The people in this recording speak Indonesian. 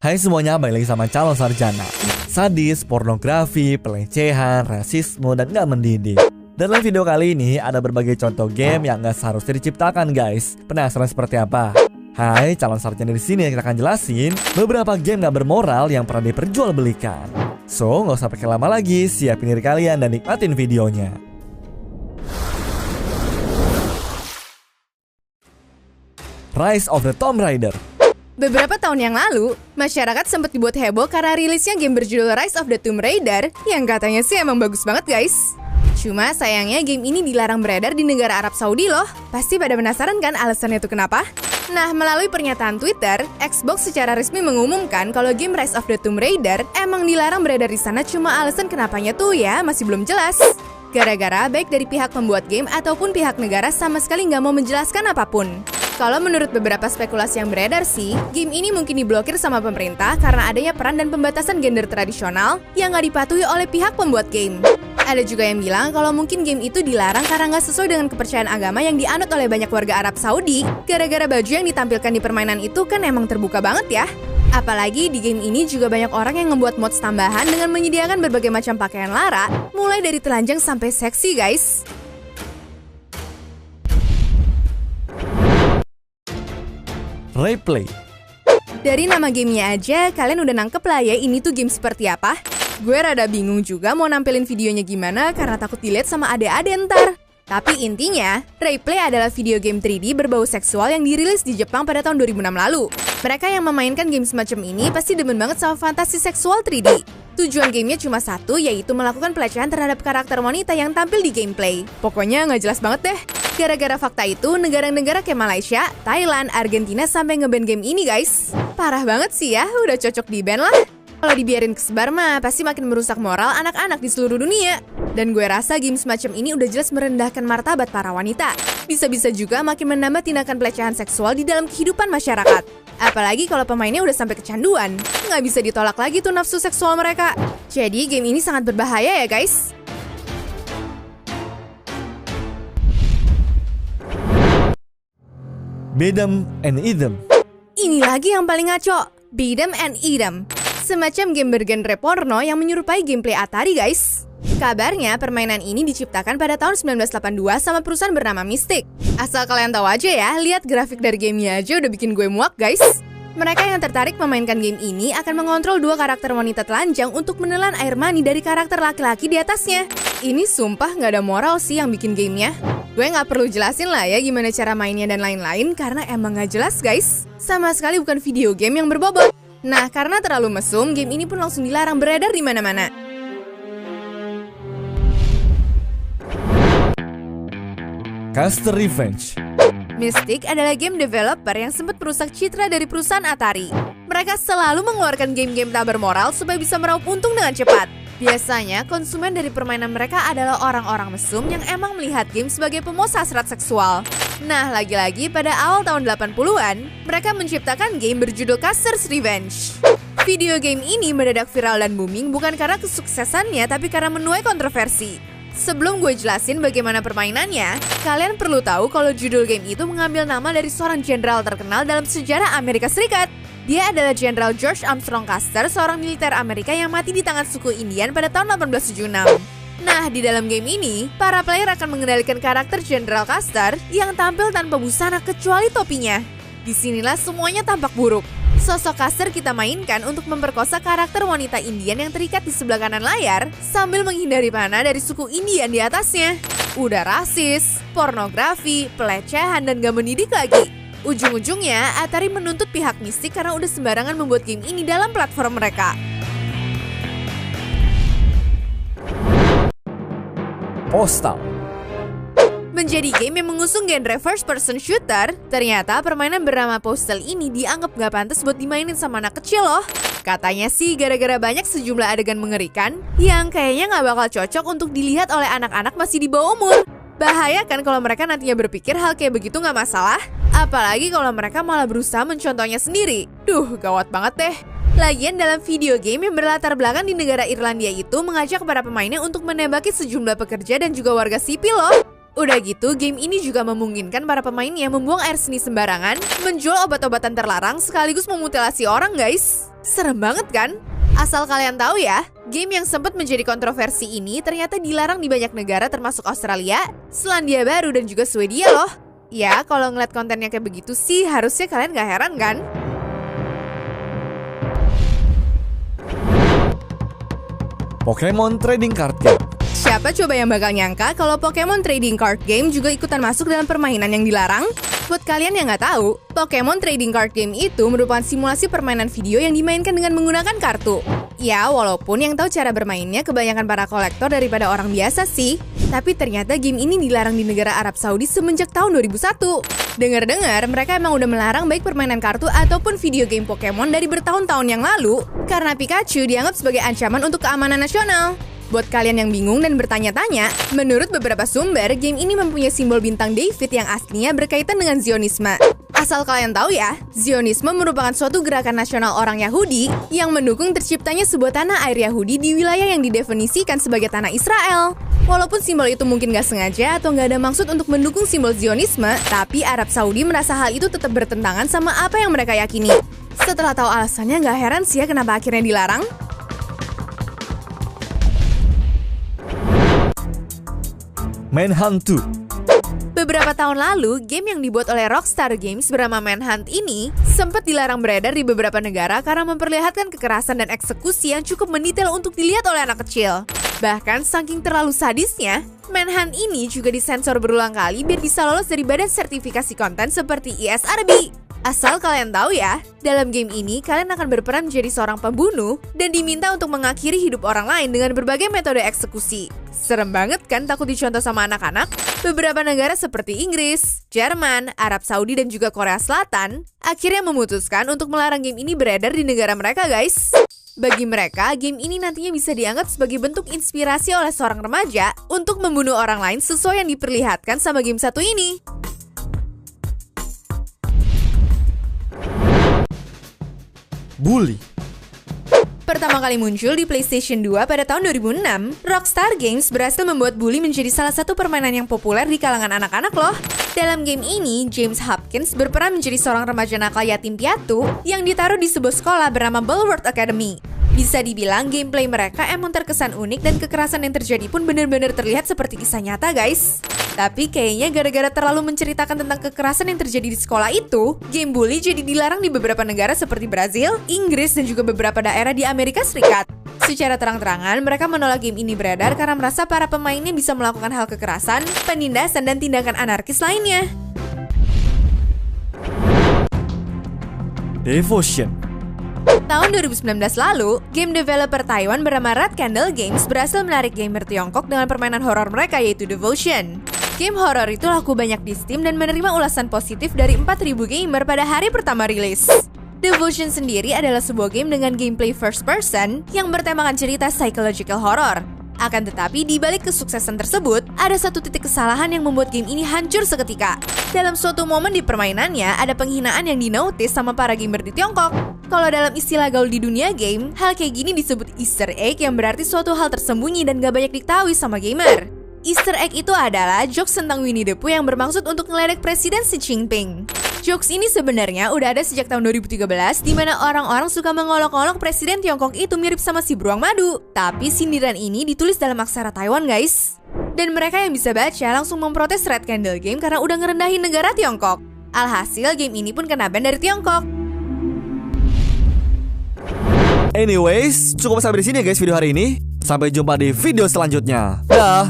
Hai semuanya, balik lagi sama calon sarjana. Sadis, pornografi, pelecehan, rasisme, dan gak mendidik. Dan dalam video kali ini ada berbagai contoh game yang gak seharusnya diciptakan guys. Penasaran seperti apa? Hai, calon sarjana di sini kita akan jelasin beberapa game gak bermoral yang pernah diperjualbelikan. So, gak usah pakai lama lagi, siapin diri kalian dan nikmatin videonya. Rise of the Tomb Raider. Beberapa tahun yang lalu, masyarakat sempat dibuat heboh karena rilisnya game berjudul Rise of the Tomb Raider yang katanya sih emang bagus banget guys. Cuma sayangnya game ini dilarang beredar di negara Arab Saudi loh. Pasti pada penasaran kan alasannya itu kenapa? Nah, melalui pernyataan Twitter, Xbox secara resmi mengumumkan kalau game Rise of the Tomb Raider emang dilarang beredar di sana, cuma alasan kenapanya tuh ya masih belum jelas. Gara-gara baik dari pihak pembuat game ataupun pihak negara sama sekali nggak mau menjelaskan apapun. Kalau menurut beberapa spekulasi yang beredar sih, game ini mungkin diblokir sama pemerintah karena adanya peran dan pembatasan gender tradisional yang nggak dipatuhi oleh pihak pembuat game. Ada juga yang bilang kalau mungkin game itu dilarang karena nggak sesuai dengan kepercayaan agama yang dianut oleh banyak warga Arab Saudi. Gara-gara baju yang ditampilkan di permainan itu kan emang terbuka banget ya. Apalagi di game ini juga banyak orang yang membuat mods tambahan dengan menyediakan berbagai macam pakaian lara, mulai dari telanjang sampai seksi guys. Replay. Dari nama gamenya aja, kalian udah nangkep lah ya ini tuh game seperti apa? Gue rada bingung juga mau nampilin videonya gimana karena takut dilihat sama adik-adik ntar. Tapi intinya, Replay adalah video game 3D berbau seksual yang dirilis di Jepang pada tahun 2006 lalu. Mereka yang memainkan game semacam ini pasti demen banget sama fantasi seksual 3D. Tujuan gamenya cuma satu, yaitu melakukan pelecehan terhadap karakter wanita yang tampil di gameplay. Pokoknya nggak jelas banget deh. Gara-gara fakta itu, negara-negara kayak Malaysia, Thailand, Argentina sampai nge-ban game ini guys. Parah banget sih ya, udah cocok di-ban lah. Kalau dibiarin kesebar mah, pasti makin merusak moral anak-anak di seluruh dunia. Dan gue rasa game semacam ini udah jelas merendahkan martabat para wanita. Bisa-bisa juga makin menambah tindakan pelecehan seksual di dalam kehidupan masyarakat. Apalagi kalau pemainnya udah sampai kecanduan. Nggak bisa ditolak lagi tuh nafsu seksual mereka. Jadi game ini sangat berbahaya ya guys. Bedem and Idem. Ini lagi yang paling ngaco, Bedem and Idem. Semacam game bergenre porno yang menyerupai gameplay Atari guys. Kabarnya permainan ini diciptakan pada tahun 1982 sama perusahaan bernama Mystic. Asal kalian tahu aja ya, lihat grafik dari gamenya aja udah bikin gue muak guys. Mereka yang tertarik memainkan game ini akan mengontrol dua karakter wanita telanjang untuk menelan air mani dari karakter laki-laki di atasnya. Ini sumpah nggak ada moral sih yang bikin gamenya. Gue nggak perlu jelasin lah ya gimana cara mainnya dan lain-lain karena emang nggak jelas guys. Sama sekali bukan video game yang berbobot. Nah, karena terlalu mesum, game ini pun langsung dilarang beredar di mana-mana. Caster Revenge. Mystic adalah game developer yang sempat merusak citra dari perusahaan Atari. Mereka selalu mengeluarkan game-game tak bermoral supaya bisa meraup untung dengan cepat. Biasanya, konsumen dari permainan mereka adalah orang-orang mesum yang emang melihat game sebagai pemuas hasrat seksual. Nah, lagi-lagi pada awal tahun 80-an, mereka menciptakan game berjudul Caster's Revenge. Video game ini mendadak viral dan booming bukan karena kesuksesannya, tapi karena menuai kontroversi. Sebelum gue jelasin bagaimana permainannya, kalian perlu tahu kalau judul game itu mengambil nama dari seorang jenderal terkenal dalam sejarah Amerika Serikat. Dia adalah Jenderal George Armstrong Custer, seorang militer Amerika yang mati di tangan suku Indian pada tahun 1876. Nah, di dalam game ini, para player akan mengendalikan karakter Jenderal Custer yang tampil tanpa busana kecuali topinya. Disinilah semuanya tampak buruk. Sosok Custer kita mainkan untuk memperkosa karakter wanita Indian yang terikat di sebelah kanan layar sambil menghindari panah dari suku Indian di atasnya. Udah rasis, pornografi, pelecehan, dan gak mendidik lagi. Ujung-ujungnya, Atari menuntut pihak Mystic karena udah sembarangan membuat game ini dalam platform mereka. Postal. Menjadi game yang mengusung genre first person shooter, ternyata permainan bernama Postal ini dianggap gak pantas buat dimainin sama anak kecil loh. Katanya sih gara-gara banyak sejumlah adegan mengerikan yang kayaknya gak bakal cocok untuk dilihat oleh anak-anak masih di bawah umur. Bahaya kan kalau mereka nantinya berpikir hal kayak begitu gak masalah? Apalagi kalau mereka malah berusaha mencontohnya sendiri. Duh, gawat banget deh. Lagian dalam video game yang berlatar belakang di negara Irlandia itu mengajak para pemainnya untuk menembaki sejumlah pekerja dan juga warga sipil loh. Udah gitu, game ini juga memungkinkan para pemainnya membuang air seni sembarangan, menjual obat-obatan terlarang, sekaligus memutilasi orang, guys. Serem banget kan? Asal kalian tahu ya, game yang sempat menjadi kontroversi ini ternyata dilarang di banyak negara termasuk Australia, Selandia Baru, dan juga Swedia loh. Ya, kalau ngeliat kontennya kayak begitu sih, harusnya kalian gak heran kan? Pokemon Trading Card Game. Siapa coba yang bakal nyangka kalau Pokemon Trading Card Game juga ikutan masuk dalam permainan yang dilarang? Buat kalian yang nggak tahu, Pokemon Trading Card Game itu merupakan simulasi permainan video yang dimainkan dengan menggunakan kartu. Ya, walaupun yang tahu cara bermainnya kebanyakan para kolektor daripada orang biasa sih. Tapi ternyata game ini dilarang di negara Arab Saudi semenjak tahun 2001. Dengar-dengar, mereka emang udah melarang baik permainan kartu ataupun video game Pokemon dari bertahun-tahun yang lalu karena Pikachu dianggap sebagai ancaman untuk keamanan nasional. Buat kalian yang bingung dan bertanya-tanya, menurut beberapa sumber, game ini mempunyai simbol bintang David yang aslinya berkaitan dengan Zionisme. Asal kalian tahu ya, Zionisme merupakan suatu gerakan nasional orang Yahudi yang mendukung terciptanya sebuah tanah air Yahudi di wilayah yang didefinisikan sebagai tanah Israel. Walaupun simbol itu mungkin gak sengaja atau gak ada maksud untuk mendukung simbol Zionisme, tapi Arab Saudi merasa hal itu tetap bertentangan sama apa yang mereka yakini. Setelah tahu alasannya, gak heran sih ya kenapa akhirnya dilarang. Manhunt 2. Beberapa tahun lalu, game yang dibuat oleh Rockstar Games bernama Manhunt ini sempat dilarang beredar di beberapa negara karena memperlihatkan kekerasan dan eksekusi yang cukup mendetail untuk dilihat oleh anak kecil. Bahkan saking terlalu sadisnya, Manhunt ini juga disensor berulang kali biar bisa lolos dari badan sertifikasi konten seperti ESRB. Asal kalian tahu ya, dalam game ini kalian akan berperan menjadi seorang pembunuh dan diminta untuk mengakhiri hidup orang lain dengan berbagai metode eksekusi. Serem banget kan takut dicontoh sama anak-anak? Beberapa negara seperti Inggris, Jerman, Arab Saudi, dan juga Korea Selatan akhirnya memutuskan untuk melarang game ini beredar di negara mereka, guys. Bagi mereka, game ini nantinya bisa dianggap sebagai bentuk inspirasi oleh seorang remaja untuk membunuh orang lain sesuai yang diperlihatkan sama game satu ini. Bully. Pertama kali muncul di PlayStation 2 pada tahun 2006, Rockstar Games berhasil membuat Bully menjadi salah satu permainan yang populer di kalangan anak-anak loh. Dalam game ini, James Hopkins berperan menjadi seorang remaja nakal yatim piatu yang ditaruh di sebuah sekolah bernama Bulworth Academy. Bisa dibilang gameplay mereka emang terkesan unik dan kekerasan yang terjadi pun benar-benar terlihat seperti kisah nyata, guys. Tapi kayaknya gara-gara terlalu menceritakan tentang kekerasan yang terjadi di sekolah itu, game Bully jadi dilarang di beberapa negara seperti Brazil, Inggris, dan juga beberapa daerah di Amerika Serikat. Secara terang-terangan, mereka menolak game ini beredar karena merasa para pemainnya bisa melakukan hal kekerasan, penindasan, dan tindakan anarkis lainnya. Devotion. Tahun 2019 lalu, game developer Taiwan bernama Red Candle Games berhasil menarik gamer Tiongkok dengan permainan horor mereka yaitu Devotion. Game horor itu laku banyak di Steam dan menerima ulasan positif dari 4.000 gamer pada hari pertama rilis. Devotion sendiri adalah sebuah game dengan gameplay first person yang bertemakan cerita psychological horror. Akan tetapi, di balik kesuksesan tersebut, ada satu titik kesalahan yang membuat game ini hancur seketika. Dalam suatu momen di permainannya, ada penghinaan yang dinotis sama para gamer di Tiongkok. Kalau dalam istilah gaul di dunia game, hal kayak gini disebut Easter egg yang berarti suatu hal tersembunyi dan gak banyak diketahui sama gamer. Easter egg itu adalah jokes tentang Winnie the Pooh yang bermaksud untuk ngeledek Presiden Xi Jinping. Jokes ini sebenarnya udah ada sejak tahun 2013 di mana orang-orang suka mengolok-olok Presiden Tiongkok itu mirip sama si beruang madu. Tapi sindiran ini ditulis dalam aksara Taiwan, guys. Dan mereka yang bisa baca langsung memprotes Red Candle Game karena udah ngerendahin negara Tiongkok. Alhasil game ini pun kena ban dari Tiongkok. Anyways, cukup sampai di sini ya guys video hari ini. Sampai jumpa di video selanjutnya. Dah.